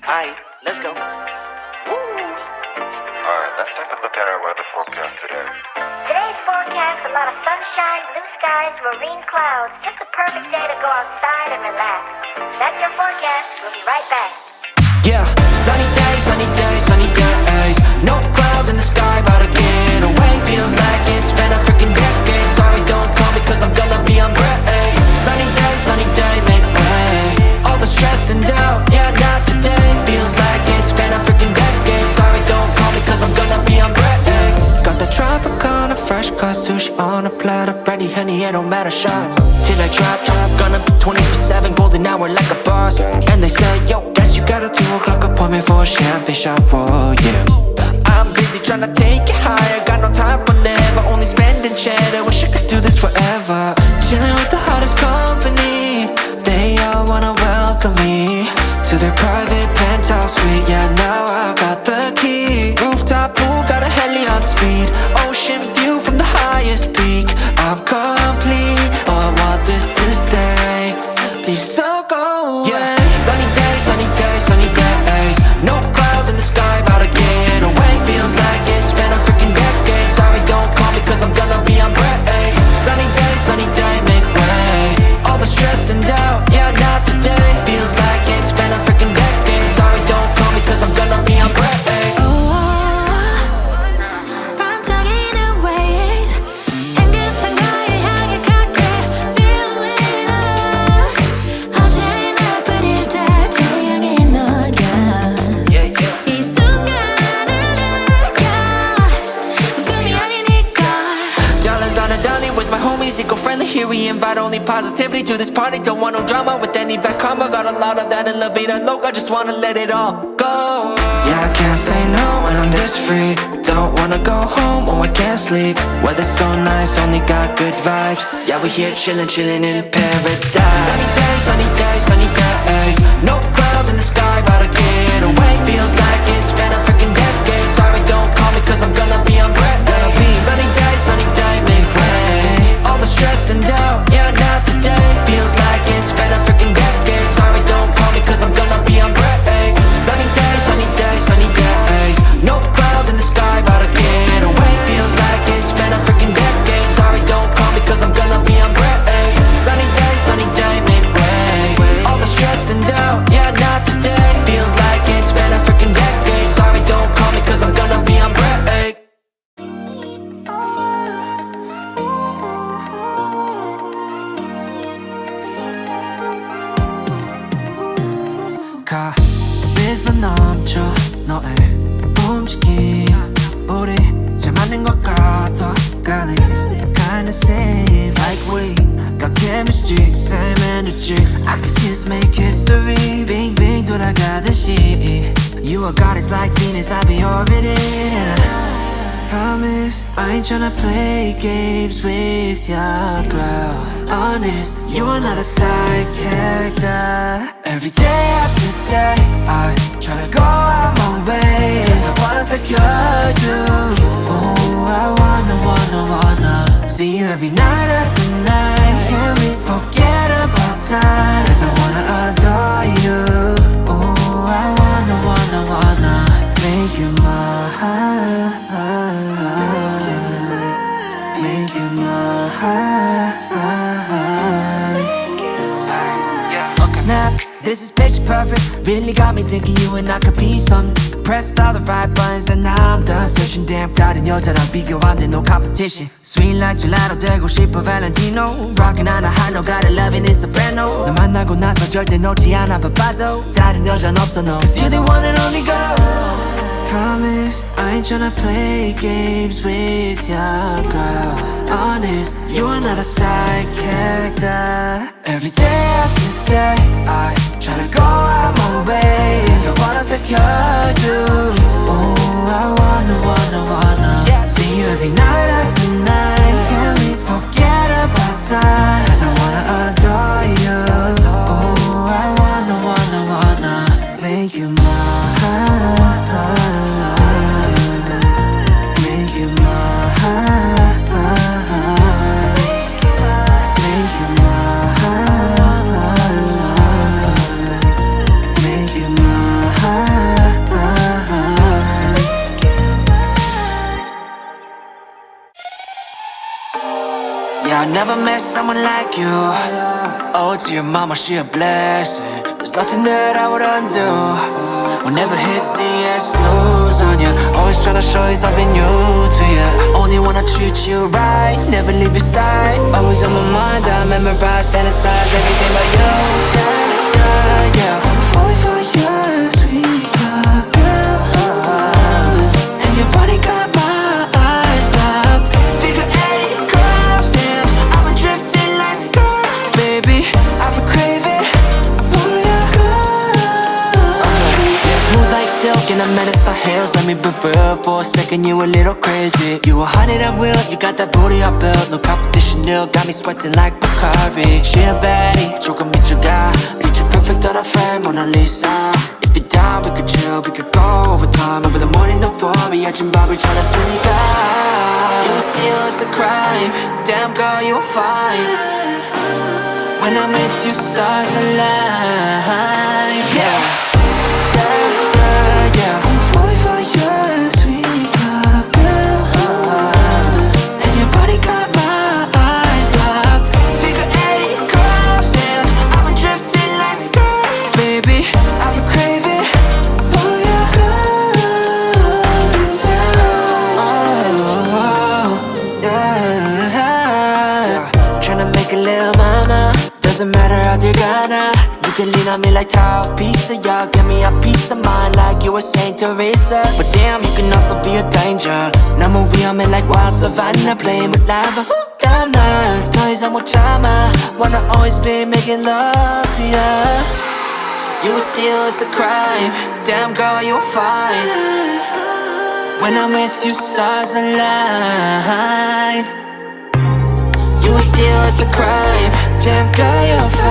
Alright, let's go. Alright, let's take a look at our weather forecast today. Today's forecast, a lot of sunshine, blue skies, marine clouds. Just a perfect day to go outside and relax. That's your forecast. We'll be right back. Yeah, sunny days, sunny days, sunny days. No clouds in the sky, about to get away. Feels like it's been a freaking decade. Sorry, don't call me cause I'm gonna be on break. Sunny day, make way. All the stress and doubt, yeah, not today. Feels like it's been a freaking decade. Sorry, don't call me cause I'm gonna be on break. Got the Tropicana, fresh cut sushi on a platter. Brandy, honey, it don't matter, shots till I drop. Gonna be 24/7, golden hour like a boss. And they say, yo, guess you got a 2 o'clock appointment for a champagne shot, oh yeah. I'm busy tryna take it higher, got no time for never, only spending cheddar. Wish I could do this forever. Chilling with the hottest company, they all wanna welcome me to their private penthouse suite. Yeah, now I got the key. Rooftop pool, got a heli on speed. Ocean view from the highest peak. I'm complete, oh I want this to stay. Please don't go away. Yeah. Sunny days, sunny days, sunny days. No clouds in the sky, about to get away. Feels like it's been a freaking decade. Sorry, don't call me cause I'm gonna be on break. Sunny day, make way. All the stress and doubt, yeah, not today. Feels like it's been a freaking decade. Sorry, don't call me cause I'm gonna be on break. 반짝이는 waves 향긋한 거에 향해 칵테일 feeling up 어제의 나뿐일 때 태양이 녹여 이 순간을 느껴 꿈이 아니니까 Dollars on a dolly with my homies, eco-friendly. Here we invite only positivity to this party. Don't want no drama with any bad karma. Got a lot of that in La Vida Loca. Just wanna let it all go. Yeah, I can't say no when I'm this free. Don't wanna go home, oh I can't sleep. Weather's so nice, only got good vibes. Yeah, we here chillin', chillin' in paradise. Sunny days, sunny days, sunny days. No clouds in the sky, about to get away. Feels like it's been a freaking decade. Sorry, don't call me cause I'm gonna be on break. Sunny day, make way. All the stress and doubt, yeah, not today. Feels like it's been a freaking decade. Sorry, don't call me cause I'm gonna be on break. Sunny days, sunny days, sunny days. No clouds in the sky, about to get away. Feels like it's been a freaking decade. Sorry, don't call me cause I'm gonna be on break. Sunny day, make way. All the stress and doubt, yeah, not today. Feels like it's been a freaking decade. Sorry, don't call me cause I'm gonna be on break. 카리스마 넘쳐 너의 움직임 우리 잘 맞는 것 같아 Girl, it kinda seem like we got chemistry, same energy I can see us make history 빙빙 돌아가듯이 You are goddess like Venus, I'll be orbiting Promise, I ain't tryna play games with ya, girl Honest, you are not a side character Every day after day, I tryna go out my way Cause I wanna secure you Oh, I wanna See you every night after night Can we forget about time Cause I wanna adore you Oh, I wanna Make you mine Make you mine Snap, this is picture perfect Really got me thinking you and I could be something Pressed all the right buttons and now I'm done searching Damn 다른 여자랑 비교 안 돼, no competition Sweet like gelato 되고 싶어 Valentino Rockin' on a high note, got it loving it soprano 너 만나고 나서 절대 놓지 않아 봐도 다른 여자는 없어 no Cause you're the one and only girl Promise, I ain't tryna play games with ya, girl Honest, you are not a side character Every day after day, I tryna go out my way Cause I wanna secure you Oh, I wanna See you every night after night Can we forget about time Cause I wanna adore you Oh, I wanna Make you mine Make you mine Make you mine never met someone like you. Oh, to your mama, she a blessing. There's nothing that I would undo. We'll never hit CS, snooze on ya. Always tryna show you something new to ya. Only wanna treat you right, never leave your side. Always on my mind, I memorize, fantasize everything but you. Yeah, yeah, yeah. Boy for your sweetheart, girl. And your body got my eyes locked. Figure 8 curves and I've been drifting like skirt. Baby, I've been craving for your girl. Smooth like silk in a menace of hills. Let me be real for a second, you a little crazy. You 100 at will, you got that booty I built. No competition, nil, got me sweating like Bacardi. She a baddie, 조금 미쳐가. Picture perfect on a frame, Mona Lisa. If you're down, we could chill, we could go overtime. Over the morning, no for me, 아침밥을 tryna 쓰니까. You steal, it's a crime. Damn girl, you're fine. When I'm with you, stars align. Yeah. Doesn't matter 어딜 가나. You can lean on me like tall pizza. Yeah, give me a piece of mind like you were Saint Teresa. But damn, you can also be a danger. 너무 위험해 like wild savannah. Playing with lava. Damn, 난 더 이상 못 참아. Wanna always be making love to ya. You steal, it's a crime. Damn girl, you're fine. When I'm with you, stars align. You steal, it's a crime. Damn girl, you're fine.